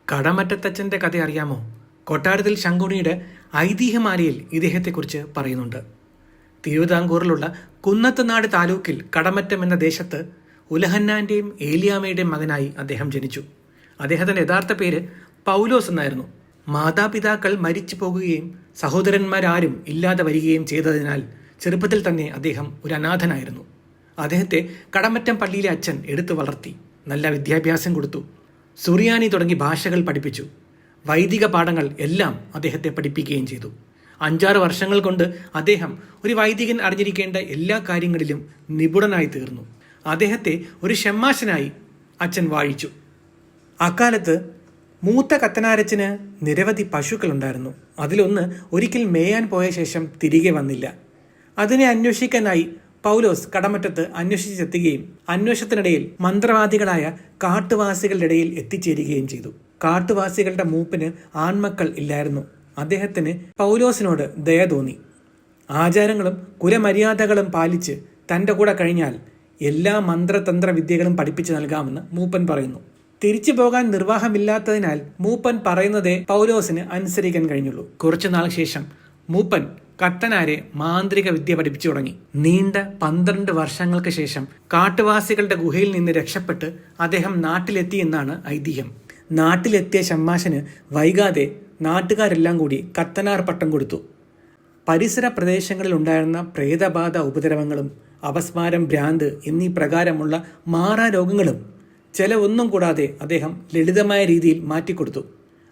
കടമറ്റത്തച്ഛൻ്റെ കഥ അറിയാമോ? കൊട്ടാരത്തിൽ ശങ്കുണിയുടെ ഐതിഹ്യമാലയിൽ ഇദ്ദേഹത്തെക്കുറിച്ച് പറയുന്നുണ്ട്. തിരുവിതാംകൂറിലുള്ള കുന്നത്തുനാട് താലൂക്കിൽ കടമറ്റം എന്ന ദേശത്ത് ഉലഹന്നാൻ്റെയും ഏലിയാമ്മയുടെയും മകനായി അദ്ദേഹം ജനിച്ചു. അദ്ദേഹത്തിൻ്റെ യഥാർത്ഥ പേര് പൗലോസ് എന്നായിരുന്നു. മാതാപിതാക്കൾ മരിച്ചു പോകുകയും സഹോദരന്മാരാരും ഇല്ലാതെ വരികയും ചെയ്തതിനാൽ ചെറുപ്പത്തിൽ തന്നെ അദ്ദേഹം ഒരു അനാഥനായിരുന്നു. അദ്ദേഹത്തെ കടമറ്റം പള്ളിയിലെ അച്ഛൻ എടുത്തു വളർത്തി, നല്ല വിദ്യാഭ്യാസം കൊടുത്തു. സുറിയാനി തുടങ്ങി ഭാഷകൾ പഠിപ്പിച്ചു. വൈദിക പാഠങ്ങൾ എല്ലാം അദ്ദേഹത്തെ പഠിപ്പിക്കുകയും ചെയ്തു. 5-6 വർഷങ്ങൾ കൊണ്ട് അദ്ദേഹം ഒരു വൈദികൻ അറിഞ്ഞിരിക്കേണ്ട എല്ലാ കാര്യങ്ങളിലും നിപുണനായി തീർന്നു. അദ്ദേഹത്തെ ഒരു ഷമ്മാശനായി അച്ഛൻ വാഴിച്ചു. അക്കാലത്ത് മൂത്ത കത്തനാരച്ചന് നിരവധി പശുക്കളുണ്ടായിരുന്നു. അതിലൊന്ന് ഒരിക്കൽ മേയാൻ പോയ ശേഷം തിരികെ വന്നില്ല. അതിനെ അന്വേഷിക്കാനായി പൗലോസ് കടമറ്റത്ത് അന്വേഷിച്ചെത്തുകയും അന്വേഷണത്തിനിടയിൽ മന്ത്രവാദികളായ കാട്ടുവാസികളുടെ ഇടയിൽ എത്തിച്ചേരുകയും ചെയ്തു. കാട്ടുവാസികളുടെ മൂപ്പന് ആൺമക്കൾ ഇല്ലായിരുന്നു. അദ്ദേഹത്തിന് പൗലോസിനോട് ദയ തോന്നി. ആചാരങ്ങളും കുലമര്യാദകളും പാലിച്ച് തൻ്റെ കൂടെ കഴിഞ്ഞാൽ എല്ലാ മന്ത്രതന്ത്ര വിദ്യകളും പഠിപ്പിച്ചു നൽകാമെന്ന് മൂപ്പൻ പറയുന്നു. തിരിച്ചു പോകാൻ നിർവാഹമില്ലാത്തതിനാൽ മൂപ്പൻ പറയുന്നതേ പൗലോസിന് അനുസരിക്കാൻ കഴിഞ്ഞുള്ളൂ. കുറച്ചുനാൾ ശേഷം മൂപ്പൻ കത്തനാരെ മാന്ത്രിക വിദ്യ പഠിപ്പിച്ചു തുടങ്ങി. നീണ്ട 12 വർഷങ്ങൾക്ക് ശേഷം കാട്ടുവാസികളുടെ ഗുഹയിൽ നിന്ന് രക്ഷപ്പെട്ട് അദ്ദേഹം നാട്ടിലെത്തി എന്നാണ് ഐതിഹ്യം. നാട്ടിലെത്തിയ ഷമ്മാശന് വൈകാതെ നാട്ടുകാരെല്ലാം കൂടി കത്തനാർ പട്ടം കൊടുത്തു. പരിസര പ്രദേശങ്ങളിൽ ഉണ്ടായിരുന്ന പ്രേതബാധ ഉപദ്രവങ്ങളും അപസ്മാരം, ഭ്രാന്ത് എന്നീ പ്രകാരമുള്ള മാറാരോഗങ്ങളും ഒന്നും കൂടാതെ അദ്ദേഹം ലളിതമായ രീതിയിൽ മാറ്റിക്കൊടുത്തു.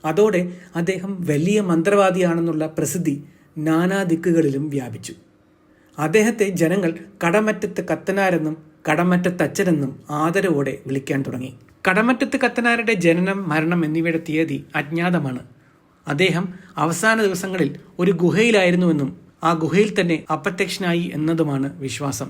അതോടെ അദ്ദേഹം വലിയ മന്ത്രവാദിയാണെന്നുള്ള പ്രസിദ്ധി നാനാ ദിക്കുകളിലും വ്യാപിച്ചു. അദ്ദേഹത്തെ ജനങ്ങൾ കടമറ്റത്ത് കത്തനാരെന്നും കടമറ്റത്തച്ഛനെന്നും ആദരവോടെ വിളിക്കാൻ തുടങ്ങി. കടമറ്റത്ത് കത്തനാരുടെ ജനനം, മരണം എന്നിവയുടെ തീയതി അജ്ഞാതമാണ്. അദ്ദേഹം അവസാന ദിവസങ്ങളിൽ ഒരു ഗുഹയിലായിരുന്നുവെന്നും ആ ഗുഹയിൽ തന്നെ അപ്രത്യക്ഷനായി എന്നതുമാണ് വിശ്വാസം.